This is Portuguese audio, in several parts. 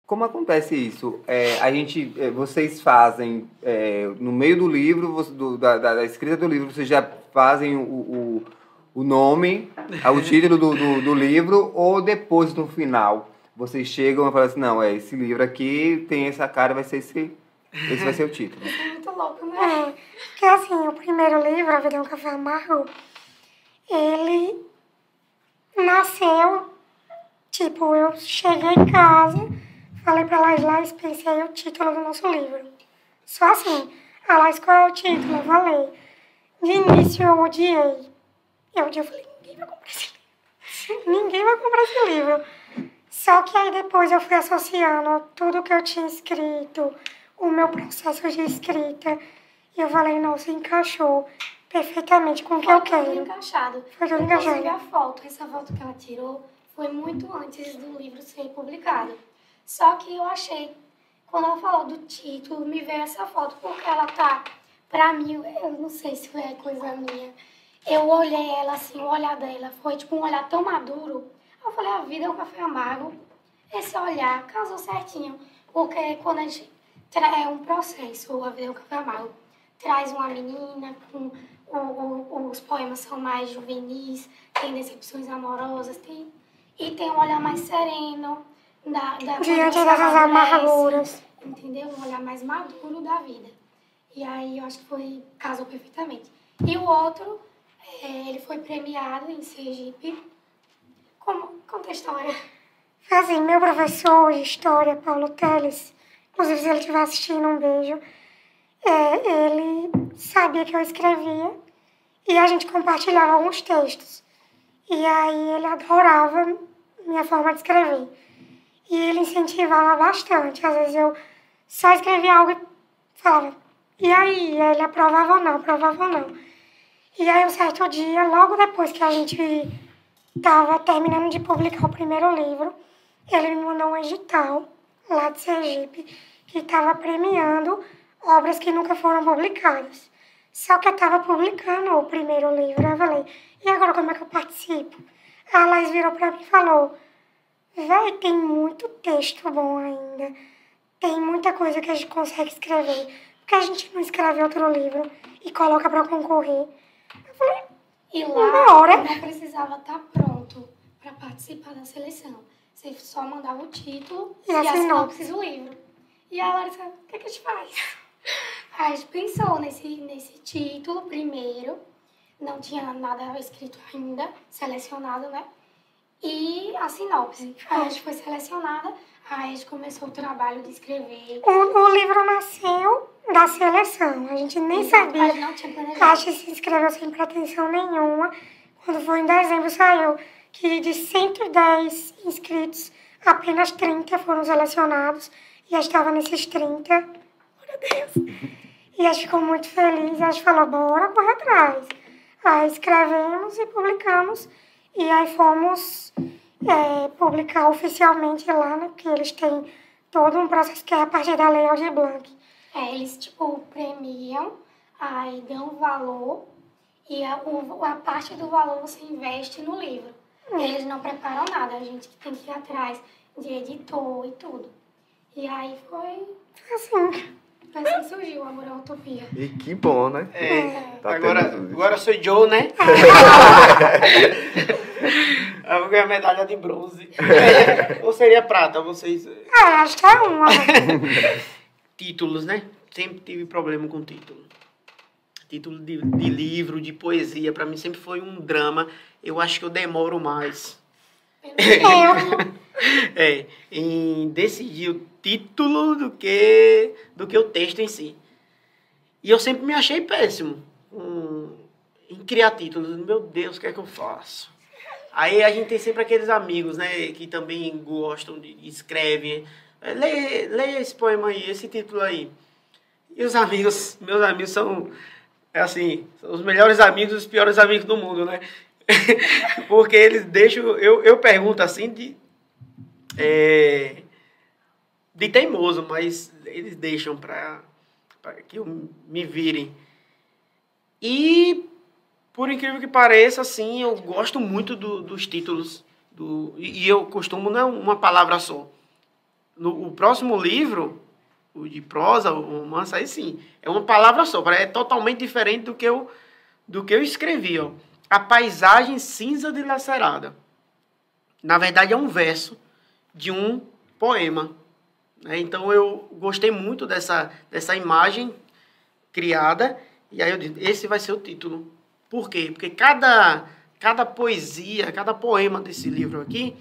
Como acontece isso? Vocês fazem, no meio do livro, da escrita do livro, vocês já fazem o nome, o título do livro, ou depois, no final, vocês chegam e falam assim, não, esse livro aqui tem essa cara, vai ser esse vai ser o título. Isso é muito louco, né? Porque assim, o primeiro livro, A Vida é um Café Amargo, ele nasceu, tipo, eu cheguei em casa, falei pra Laís, pensei o título do nosso livro. Só assim, Laís, qual é o título? Eu falei. De início eu odiei. Eu falei, ninguém vai comprar esse livro. Ninguém vai comprar esse livro. Só que aí depois eu fui associando tudo que eu tinha escrito, o meu processo de escrita, e eu falei, nossa, encaixou perfeitamente com o que eu quero. Foi tudo encaixado. Foi tudo encaixado. Inclusive essa foto que ela tirou, foi muito antes do livro ser publicado. Só que eu achei, quando ela falou do título, me veio essa foto, porque ela tá, pra mim, eu não sei se foi coisa minha, eu olhei ela assim, o olhar dela foi tipo um olhar tão maduro. Eu falei, a vida é um café amargo. Esse olhar casou certinho, porque quando a gente é um processo, a vida é um café amargo, traz uma menina com os poemas são mais juvenis, tem decepções amorosas, e tem um olhar mais sereno diante dessas amarguras. Entendeu? Um olhar mais maduro da vida. E aí eu acho que casou perfeitamente. E o outro, ele foi premiado em Sergipe. Conta a história. Assim, meu professor de história, Paulo Teles, inclusive se ele estiver assistindo, um beijo, ele sabia que eu escrevia e a gente compartilhava alguns textos. E aí ele adorava minha forma de escrever. E ele incentivava bastante. Às vezes eu só escrevia algo e falava, e aí? Ele aprovava ou não, aprovava ou não. E aí um certo dia, logo depois que a gente estava terminando de publicar o primeiro livro, ele me mandou um edital lá de Sergipe que estava premiando obras que nunca foram publicadas. Só que eu estava publicando o primeiro livro. Eu falei, e agora como é que eu participo? A Laís virou para mim e falou, véi, tem muito texto bom ainda. Tem muita coisa que a gente consegue escrever. Por que a gente não escreve outro livro e coloca para concorrer? Eu falei, e lá hora não precisava estar pronto para participar da seleção. Você só mandava o título e a sinopse do livro. E a Larissa, o que a gente faz? Aí a gente pensou nesse título primeiro. Não tinha nada escrito ainda, selecionado, né? E a sinopse. Aí a gente foi selecionada, aí a gente começou o trabalho de escrever. O livro nasceu da seleção. A gente nem sabia. A gente não tinha planejado. A gente se inscreveu sem pretensão nenhuma. Quando foi em dezembro, saiu que de 110 inscritos, apenas 30 foram selecionados. E a gente estava nesses 30. Glória a Deus. E a gente ficou muito feliz. A gente falou, bora correr atrás. Aí escrevemos e publicamos. E aí fomos publicar oficialmente lá, né? Porque eles têm todo um processo que é a partir da Lei Aldir Blanc. Eles, tipo, premiam, aí dão valor, e a parte do valor você investe no livro. Eles não preparam nada, a gente que tem que ir atrás de editor e tudo. E aí foi assim surgiu o Amor à Utopia. E que bom, né? Tá agora sou Joe, né? Eu vou ganhar medalha de bronze. Ou seria prata, vocês... Acho que é uma. Títulos, né? Sempre tive problema com título. Título de livro, de poesia, pra mim sempre foi um drama. Eu acho que eu demoro mais. Em decidir o título do que o texto em si. E eu sempre me achei péssimo em criar títulos. Meu Deus, o que é que eu faço? Aí a gente tem sempre aqueles amigos, né, que também gostam de escrevem. Leia esse poema aí, esse título aí. E meus amigos são, assim, são os melhores amigos e os piores amigos do mundo, né? Porque eles deixam... Eu pergunto assim de teimoso, mas eles deixam para que eu me virem. E, por incrível que pareça, assim, eu gosto muito dos títulos. E eu costumo, não é uma palavra só. o próximo livro, o de prosa, o romance, aí sim, é uma palavra só, é totalmente diferente do que eu escrevi, ó. A paisagem cinza dilacerada. Na verdade, é um verso de um poema, né? Então, eu gostei muito dessa imagem criada, e aí eu disse, esse vai ser o título. Por quê? Porque cada poesia, cada poema desse livro aqui,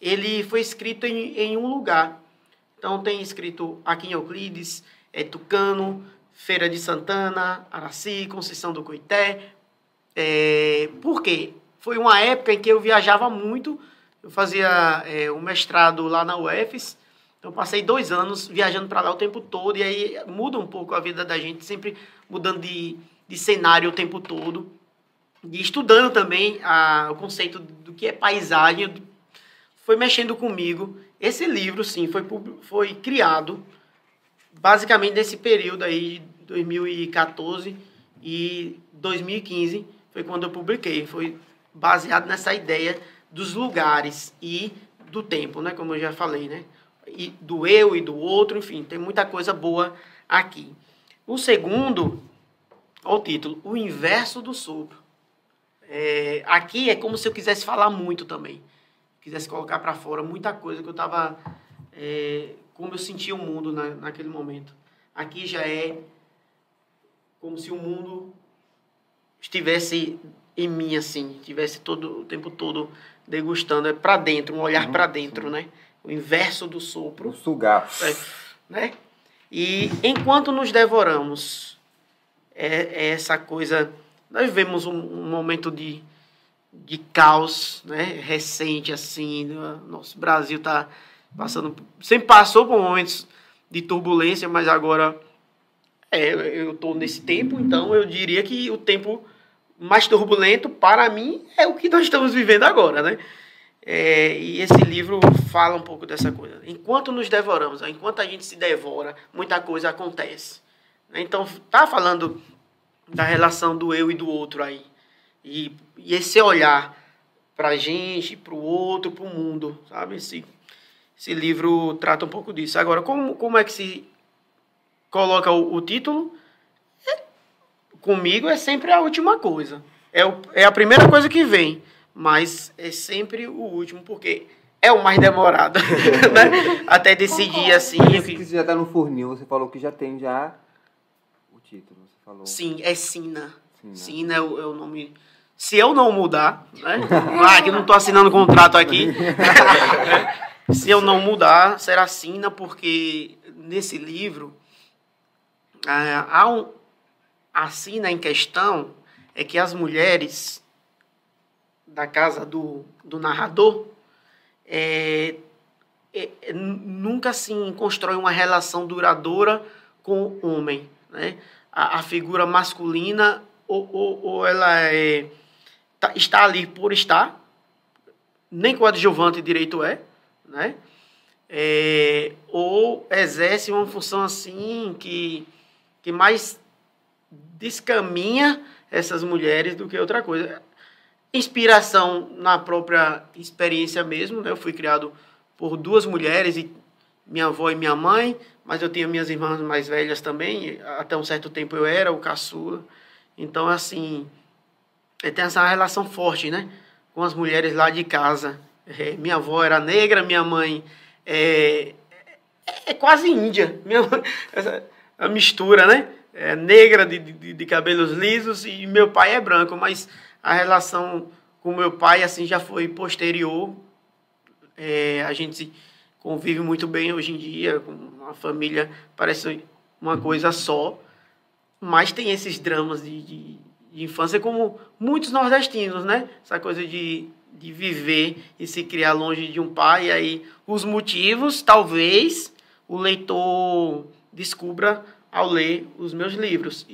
ele foi escrito em um lugar. Então, tem escrito aqui em Euclides, Tucano, Feira de Santana, Araci, Conceição do Coité. Por quê? Foi uma época em que eu viajava muito. Eu fazia um mestrado lá na UFES. Então, passei 2 anos viajando para lá o tempo todo. E aí muda um pouco a vida da gente, sempre mudando de cenário o tempo todo. E estudando também o conceito do que é paisagem. Foi mexendo comigo. Esse livro, sim, foi criado basicamente nesse período aí, de 2014 e 2015, foi quando eu publiquei. Foi baseado nessa ideia dos lugares e do tempo, né? Como eu já falei, né? E do eu e do outro, enfim, tem muita coisa boa aqui. O segundo, olha o título, O Inverso do Sopro. Aqui é como se eu quisesse falar muito também. Quisesse colocar para fora muita coisa que eu estava... como eu sentia o mundo naquele momento. Aqui já é como se o mundo estivesse em mim, assim, estivesse todo o tempo todo degustando. É para dentro, um olhar para dentro, né? O inverso do sopro. Um sugar. Né? E enquanto nos devoramos, essa coisa... Nós vivemos um momento de caos, né? Recente, assim. Nosso Brasil está passando... Sempre passou por momentos de turbulência, mas agora eu estou nesse tempo, então eu diria que o tempo mais turbulento, para mim, é o que nós estamos vivendo agora, né? E esse livro fala um pouco dessa coisa. Enquanto nos devoramos, enquanto a gente se devora, muita coisa acontece. Então, tá falando da relação do eu e do outro aí. E esse olhar para a gente, para o outro, para o mundo, sabe? Esse livro trata um pouco disso. Agora, como é que se coloca o título? Comigo é sempre a última coisa. É a primeira coisa que vem, mas é sempre o último, porque é o mais demorado, né? Até decidir assim... Que já está no forninho, você falou que já tem já o título. Você falou. Sim, é Sina. Sina é o nome... Se eu não mudar, né? Que não estou assinando contrato aqui. Se eu não mudar, será Sina, porque nesse livro a Sina em questão é que as mulheres da casa do narrador nunca assim constrói uma relação duradoura com o homem, né? A figura masculina ou ela está ali por estar, nem coadjuvante direito né? Ou exerce uma função assim que mais descaminha essas mulheres do que outra coisa. Inspiração na própria experiência mesmo, né? Eu fui criado por 2 mulheres, minha avó e minha mãe, mas eu tinha minhas irmãs mais velhas também, até um certo tempo eu era o caçula. Então, assim, tem essa relação forte, né? Com as mulheres lá de casa. Minha avó era negra, minha mãe é quase índia. A mistura, né? Negra de cabelos lisos, e meu pai é branco, mas a relação com meu pai assim já foi posterior. A gente convive muito bem hoje em dia, com uma família, parece uma coisa só, mas tem esses dramas de infância, como muitos nordestinos, né? Essa coisa de viver e se criar longe de um pai. E aí os motivos, talvez, o leitor descubra ao ler os meus livros.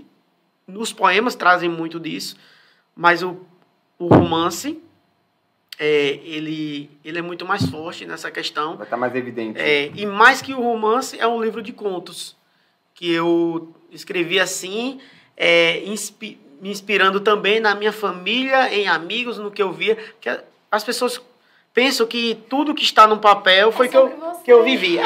Os poemas trazem muito disso, mas o romance, ele é muito mais forte nessa questão. Vai estar mais evidente. E mais que o romance, é um livro de contos, que eu escrevi assim, me inspirando também na minha família, em amigos, no que eu via. Que as pessoas penso que tudo que está no papel foi que eu vivi.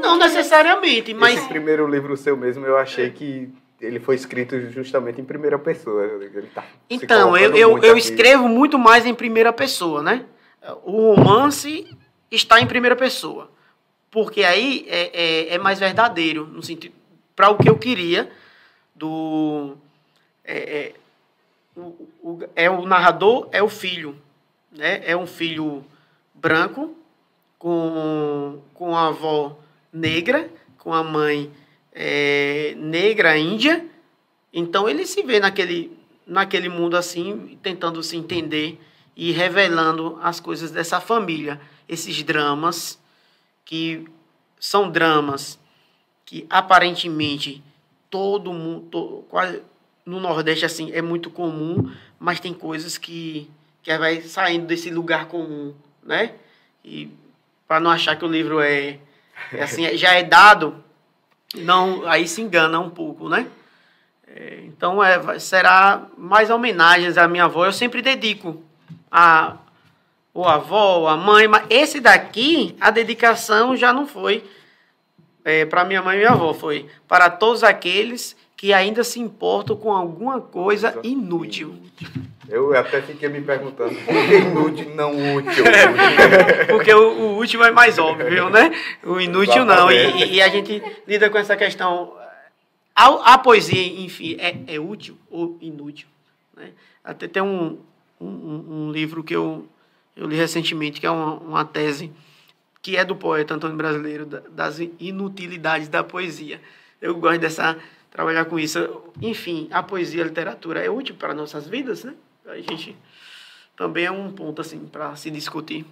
Não necessariamente, mas... Esse primeiro livro seu mesmo, eu achei que ele foi escrito justamente em primeira pessoa. Ele tá então, eu escrevo muito mais em primeira pessoa, né? O romance está em primeira pessoa. Porque aí é mais verdadeiro, no sentido... Para o que eu queria o narrador é o filho, né? É um filho branco com a avó negra, com a mãe negra índia. Então ele se vê naquele mundo assim, tentando se entender e revelando as coisas dessa família, esses dramas que são dramas que aparentemente todo mundo, quase no Nordeste assim, é muito comum, mas tem coisas que vai saindo desse lugar comum, né? E para não achar que o livro é assim, já é dado, não, aí se engana um pouco, né? Então será mais homenagens à minha avó. Eu sempre dedico a avó, a mãe, mas esse daqui, a dedicação já não foi para minha mãe e minha avó, foi para todos aqueles que ainda se importam com alguma coisa inútil. Eu até fiquei me perguntando por que inútil, não útil. Porque o último é mais óbvio, né? O inútil não. E a gente lida com essa questão. A poesia, enfim, é útil ou inútil? Né? Até tem um livro que eu li recentemente, que é uma tese, que é do poeta Antônio Brasileiro, das inutilidades da poesia. Eu gosto trabalhar com isso. Enfim, a poesia, a literatura é útil para nossas vidas, né? A gente também é um ponto assim para se discutir.